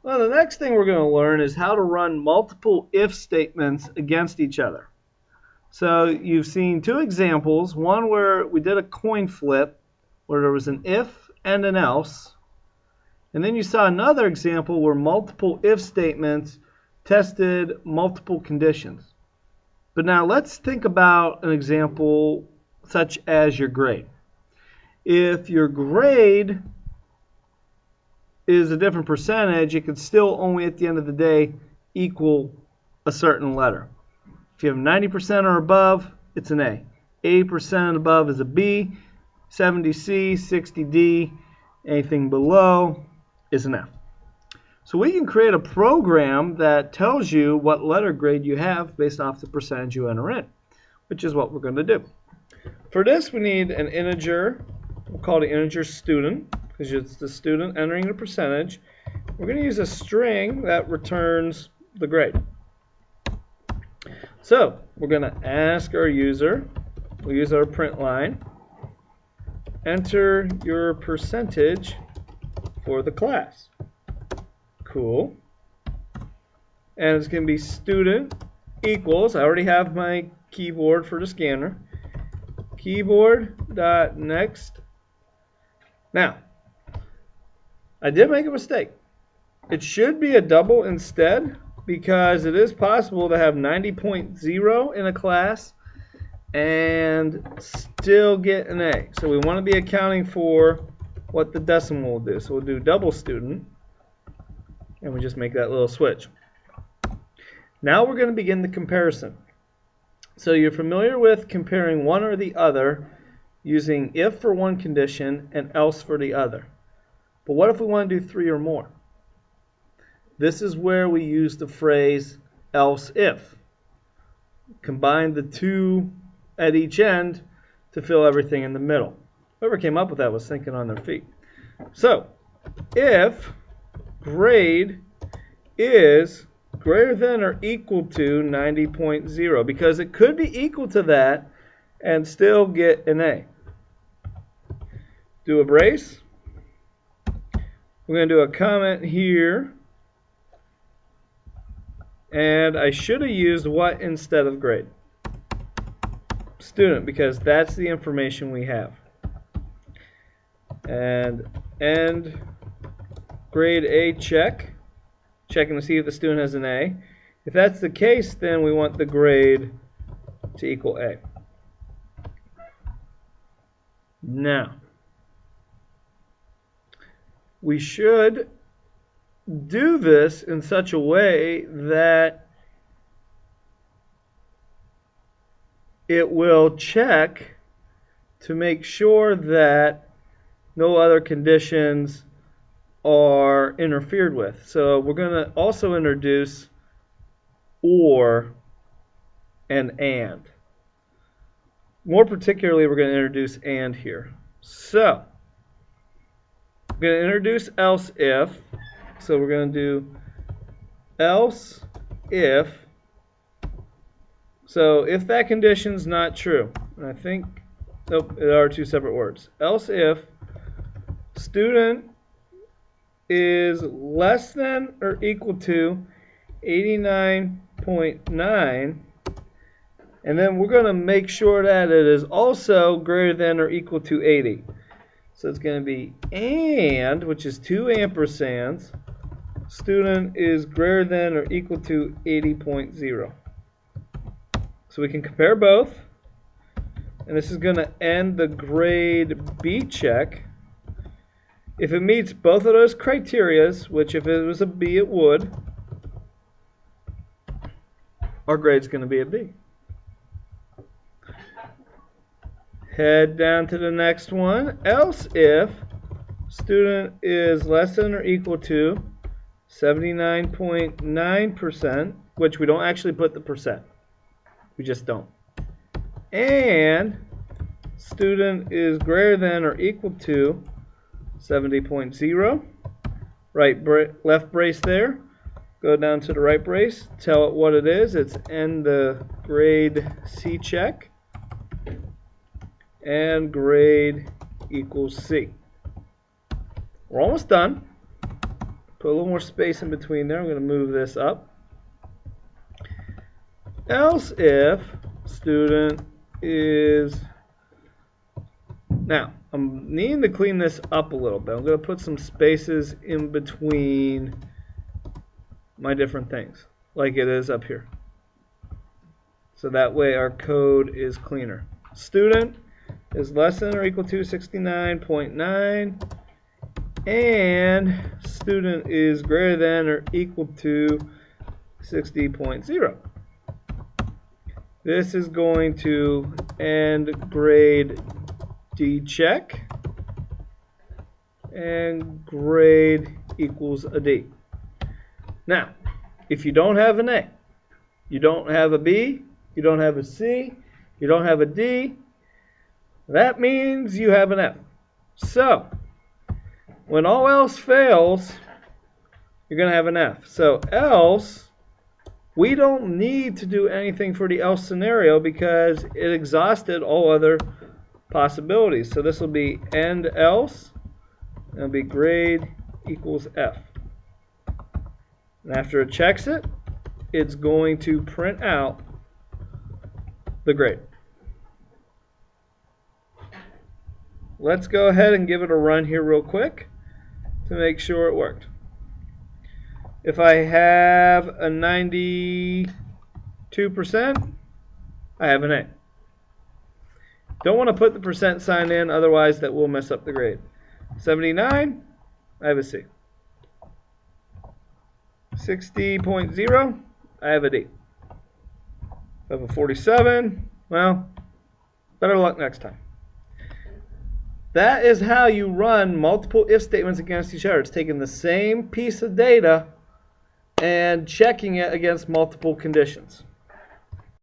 Well, the next thing we're going to learn is how to run multiple if statements against each other. So you've seen two examples, one where we did a coin flip where there was an if and an else. And then you saw another example where multiple if statements tested multiple conditions. But now let's think about an example such as your grade. If your grade is a different percentage, it could still only at the end of the day equal a certain letter. If you have 90% or above, it's an A. 80% and above is a B. 70C, 60D, anything below is an F. So we can create a program that tells you what letter grade you have based off the percentage you enter in, which is what we're going to do. For this, we need an integer. We'll call it integer student because it's the student entering the percentage. We're going to use a string that returns the grade. So we're going to ask our user, we'll use our print line, enter your percentage for the class. Cool. And it's going to be student equals, I already have my keyboard for the scanner, keyboard.next. Now, I did make a mistake. It should be a double instead, because it is possible to have 90.0 in a class and still get an A. So we want to be accounting for what the decimal will do. So we'll do double student, and we just make that little switch. Now we're going to begin the comparison. So you're familiar with comparing one or the other using if for one condition and else for the other. But what if we want to do three or more? This is where we use the phrase else if. Combine the two at each end to fill everything in the middle. Whoever came up with that was thinking on their feet. So, if grade is greater than or equal to 90.0, because it could be equal to that and still get an A. Do a brace. We're going to do a comment here. And I should have used what instead of grade? Student, because that's the information we have. And end grade A check. Checking to see if the student has an A. If that's the case, then we want the grade to equal A. Now, we should do this in such a way that it will check to make sure that no other conditions are interfered with. So we're going to also introduce or and. More particularly, we're going to introduce and here. So we're going to introduce else if. So we're going to do else if. So if that condition's not true, and I think, nope, there are two separate words. Else if student is less than or equal to 89.9, and then we're going to make sure that it is also greater than or equal to 80. So it's going to be and, which is two ampersands, student is greater than or equal to 80.0. So we can compare both, and this is going to end the grade B check. If it meets both of those criterias, which if it was a B it would, our grade's going to be a B. Head down to the next one. Else if student is less than or equal to 79.9%, which we don't actually put the percent. We just don't. And student is greater than or equal to 70.0. Left brace there. Go down to the right brace. Tell it what it is. It's end the grade C check. And grade equals C. We're almost done. Put a little more space in between there. I'm going to move this up. Else if student is... Now, I'm needing to clean this up a little bit. I'm going to put some spaces in between my different things, like it is up here. So that way our code is cleaner. Student is less than or equal to 69.9, and student is greater than or equal to 60.0. This is going to end grade D check, and grade equals a D. Now, if you don't have an A, you don't have a B, you don't have a C, you don't have a D, that means you have an F. So, when all else fails, you're going to have an F. So, else, we don't need to do anything for the else scenario because it exhausted all other possibilities. So this will be end else, and it'll be grade equals F. And after it checks it, it's going to print out the grade. Let's go ahead and give it a run here real quick to make sure it worked. If I have a 92%, I have an A. Don't want to put the percent sign in, otherwise that will mess up the grade. 79, I have a C. 60.0, I have a D. If I have a 47, well, better luck next time. That is how you run multiple if statements against each other. It's taking the same piece of data and checking it against multiple conditions.